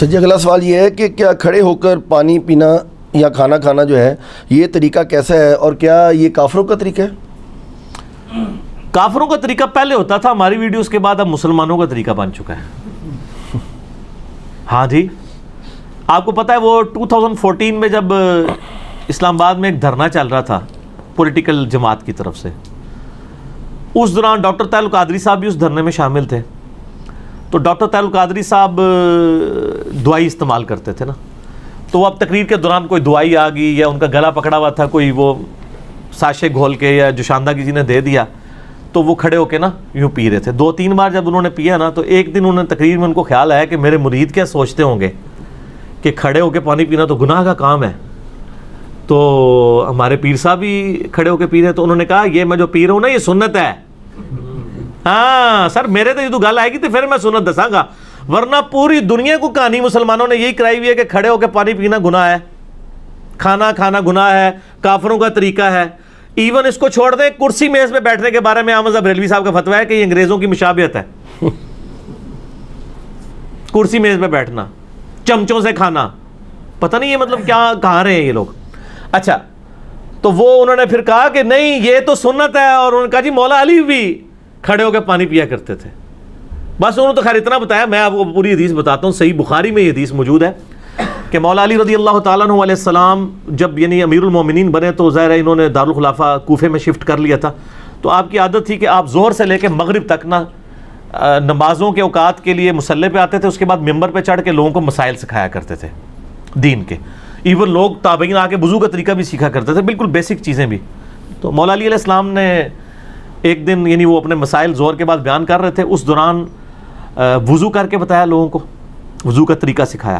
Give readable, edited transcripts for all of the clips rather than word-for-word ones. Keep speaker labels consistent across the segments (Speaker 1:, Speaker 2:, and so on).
Speaker 1: اچھا جی، اگلا سوال یہ ہے کہ کیا کھڑے ہو کر پانی پینا یا کھانا کھانا جو ہے یہ طریقہ کیسا ہے، اور کیا یہ کافروں کا طریقہ ہے؟
Speaker 2: کافروں کا طریقہ پہلے ہوتا تھا، ہماری ویڈیوز کے بعد اب مسلمانوں کا طریقہ بن چکا ہے. ہاں جی، آپ کو پتہ ہے وہ 2014 میں جب اسلام آباد میں ایک دھرنا چل رہا تھا پولیٹیکل جماعت کی طرف سے، اس دوران ڈاکٹر طاہر القادری صاحب بھی اس دھرنے میں شامل تھے. تو ڈاکٹر طاہر القادری صاحب دوائی استعمال کرتے تھے نا، تو وہ اب تقریر کے دوران کوئی دوائی آ گئی یا ان کا گلا پکڑا ہوا تھا، کوئی وہ ساشے گھول کے یا جوشاندہ کسی نے دے دیا، تو وہ کھڑے ہو کے نا یوں پی رہے تھے. 2-3 بار جب انہوں نے پیا نا، تو ایک دن انہوں نے تقریر میں ان کو خیال آیا کہ میرے مرید کیا سوچتے ہوں گے کہ کھڑے ہو کے پانی پینا تو گناہ کا کام ہے، تو ہمارے پیر صاحب بھی کھڑے ہو کے پی رہے ہیں. تو انہوں نے کہا یہ میں جو پی رہا ہوں نا یہ سنت ہے. ہاں سر، میرے تو یہ تو گل آئے گی تو پھر میں سنت دساں گا، ورنہ پوری دنیا کو کہانی مسلمانوں نے یہی کرائی ہوئی ہے کہ کھڑے ہو کے پانی پینا گناہ ہے، کھانا کھانا گناہ ہے، کافروں کا طریقہ ہے. ایون اس کو چھوڑ دیں، کرسی میز پہ بیٹھنے کے بارے میں احمد بریلوی صاحب کا فتویٰ ہے کہ یہ انگریزوں کی مشابہت ہے. کرسی میز پہ بیٹھنا، چمچوں سے کھانا، پتہ نہیں یہ مطلب کیا کہاں رہے ہیں یہ لوگ. اچھا، تو وہ انہوں نے پھر کہا کہ نہیں یہ تو سنت ہے، اور انہوں نے کہا جی مولا علی بھی کھڑے ہو کے پانی پیا کرتے تھے. بس انہوں نے تو خیر اتنا بتایا، میں آپ کو پوری حدیث بتاتا ہوں. صحیح بخاری میں یہ حدیث موجود ہے کہ مولا علی رضی اللہ تعالیٰ عنہ علیہ السلام جب یعنی امیر المومنین بنے تو ظاہر ہے انہوں نے دارالخلافہ کوفے میں شفٹ کر لیا تھا. تو آپ کی عادت تھی کہ آپ ظہر سے لے کے مغرب تک نا نمازوں کے اوقات کے لیے مصلی پہ آتے تھے، اس کے بعد ممبر پہ چڑھ کے لوگوں کو مسائل سکھایا کرتے تھے دین کے. ایون لوگ تابعین آ کے وضو کا طریقہ بھی سیکھا کرتے تھے، بالکل بیسک چیزیں بھی. تو مولا علی علیہ السلام نے ایک دن یعنی وہ اپنے مسائل ظہر کے بعد بیان کر رہے تھے، اس دوران وضو کر کے بتایا لوگوں کو، وضو کا طریقہ سکھایا.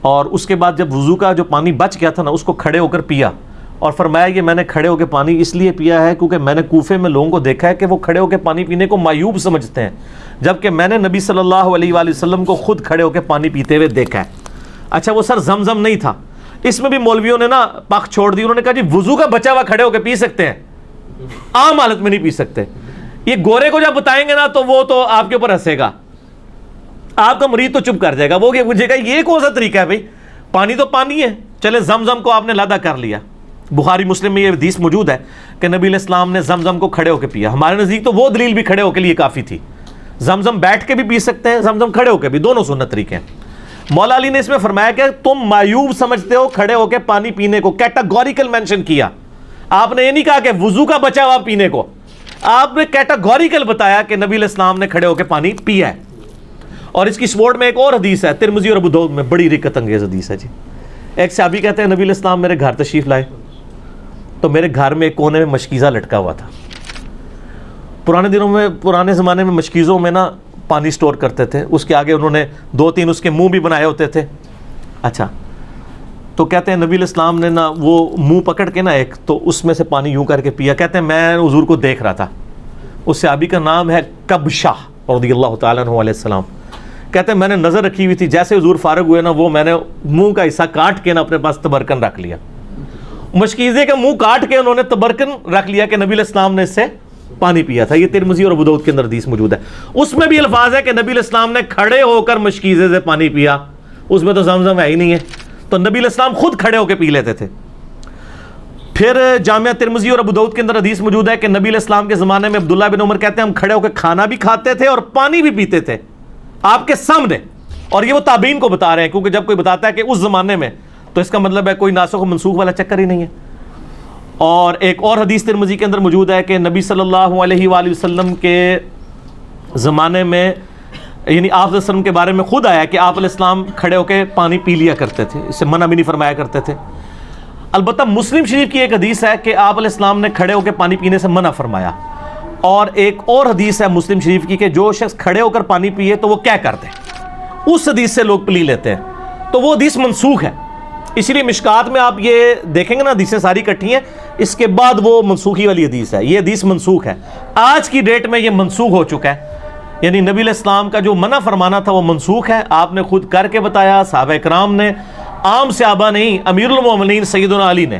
Speaker 2: اور اس کے بعد جب وضو کا جو پانی بچ گیا تھا نا، اس کو کھڑے ہو کر پیا، اور فرمایا یہ میں نے کھڑے ہو کے پانی اس لیے پیا ہے کیونکہ میں نے کوفے میں لوگوں کو دیکھا ہے کہ وہ کھڑے ہو کے پانی پینے کو معیوب سمجھتے ہیں، جبکہ میں نے نبی صلی اللہ علیہ وآلہ وسلم کو خود کھڑے ہو کے پانی پیتے ہوئے دیکھا ہے. اچھا، وہ سر زمزم نہیں تھا. اس میں بھی مولویوں نے نا پاک چھوڑ دی. انہوں نے کہا جی وضو کا بچا ہوا کھڑے ہو کے پی سکتے ہیں، عام حالت میں نہیں پی سکتے. یہ گورے کو جب بتائیں گے نا تو وہ تو آپ کے اوپر ہنسے گا، آپ کا مرید تو چپ کر جائے گا، وہ پوچھے گا یہ کون سا طریقہ ہے بھائی، پانی تو پانی ہے. چلے زمزم کو آپ نے لادا کر لیا، بخاری مسلم میں یہ حدیث موجود ہے کہ نبی علیہ السلام نے زمزم کو کھڑے ہو کے پیا. ہمارے نزدیک تو وہ دلیل بھی کھڑے ہو کے لیے کافی تھی. زمزم بیٹھ کے بھی پی سکتے ہیں، زمزم کھڑے ہو کے بھی، دونوں سنت طریقے ہیں. مولا علی نے اس میں فرمایا کہ تم معیوب سمجھتے ہو کھڑے ہو کے پانی پینے کو، کیٹاگوریکل مینشن کیا. آپ نے یہ نہیں کہا کہ وضو کا بچا ہوا پینے کو، آپ نے کیٹاگوریکل بتایا کہ نبی علیہ السلام نے کھڑے ہو کے پانی پیا ہے. اور اس کی سپورٹ میں ایک اور حدیث ہے ترمذی اور ابو داؤد میں، بڑی رکت انگیز حدیث ہے جی. ایک صحابی کہتے ہیں نبی علیہ السلام میرے گھر تشریف لائے تو میرے گھر میں ایک کونے میں مشکیزہ لٹکا ہوا تھا. پرانے زمانے میں مشکیزوں میں نا پانی سٹور کرتے تھے، اس کے آگے انہوں نے 2-3 اس کے منہ بھی بنائے ہوتے تھے. اچھا، تو کہتے ہیں نبی علیہ السلام نے نا وہ منہ پکڑ کے نا ایک تو اس میں سے پانی یوں کر کے پیا. کہتے ہیں میں حضور کو دیکھ رہا تھا. اس صحابی کا نام ہے کبشہ رضی اللہ تعالیٰ عنہ علیہ السلام. کہتے ہیں میں نے نظر رکھی ہوئی تھی، جیسے حضور فارغ ہوئے نا وہ میں نے منہ کا حصہ کاٹ کے نا اپنے پاس تبرکن رکھ لیا. مشکیزے کا منہ کاٹ کے انہوں نے تبرکن رکھ لیا کہ نبی علیہ السلام نے اس سے پانی پیا تھا. یہ ترمذی اور ابو داؤد کے اندر حدیث موجود ہے. اس میں بھی الفاظ ہے کہ نبی علیہ السلام نے کھڑے ہو کر مشکیزے سے پانی پیا. اس میں تو زمزم ہے ہی نہیں ہے، تو نبی علیہ السلام خود کھڑے ہو کے پی لیتے تھے. پھر جامعہ ترمذی اور ابو داؤد کے اندر حدیث موجود ہے کہ نبی علیہ السلام کے زمانے میں عبداللہ بن عمر کہتے ہیں ہم کھڑے ہو کے کھانا بھی کھاتے تھے اور پانی بھی پیتے تھے آپ کے سامنے. اور یہ وہ تابعین کو بتا رہے ہیں، کیونکہ جب کوئی بتاتا ہے کہ اس زمانے میں تو اس کا مطلب ہے کوئی ناسخ و منسوخ والا چکر ہی نہیں ہے. اور ایک اور حدیث ترمذی کے اندر موجود ہے کہ نبی صلی اللہ علیہ وآلہ وسلم کے زمانے میں یعنی آپ علیہ وسلم کے بارے میں خود آیا کہ آپ علیہ السلام کھڑے ہو کے پانی پی لیا کرتے تھے، اس سے منع بھی نہیں فرمایا کرتے تھے. البتہ مسلم شریف کی ایک حدیث ہے کہ آپ علیہ السلام نے کھڑے ہو کے پانی پینے سے منع فرمایا. اور ایک اور حدیث ہے مسلم شریف کی کہ جو شخص کھڑے ہو کر پانی پیے تو وہ کیا کر دے. اس حدیث سے لوگ پلی لیتے ہیں، تو وہ حدیث منسوخ ہے. اس لیے مشکات میں آپ یہ دیکھیں گے نا حدیثیں ساری اکٹھی ہیں، اس کے بعد وہ منسوخی والی حدیث ہے. یہ حدیث منسوخ ہے، آج کی ڈیٹ میں یہ منسوخ ہو چکا ہے. یعنی نبی علیہ السلام کا جو منع فرمانا تھا وہ منسوخ ہے. آپ نے خود کر کے بتایا، صحابہ کرام نے، عام صحابہ نہیں، امیر المومنین سیدنا علی نے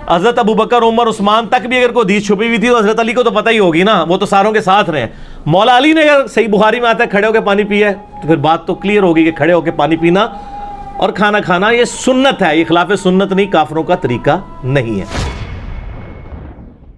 Speaker 2: حضرت ابو بکر عمر عثمان تک بھی اگر کوئی حدیث چھپی ہوئی تھی تو حضرت علی کو تو پتہ ہی ہوگی نا, وہ تو ساروں کے ساتھ رہے ہیں. مولا علی نے اگر صحیح بخاری میں آتا ہے کھڑے ہو کے پانی پیا ہے تو پھر بات تو کلیئر ہوگی کہ کھڑے ہو کے پانی پینا اور کھانا کھانا یہ سنت ہے, یہ خلاف سنت نہیں, کافروں کا طریقہ نہیں ہے.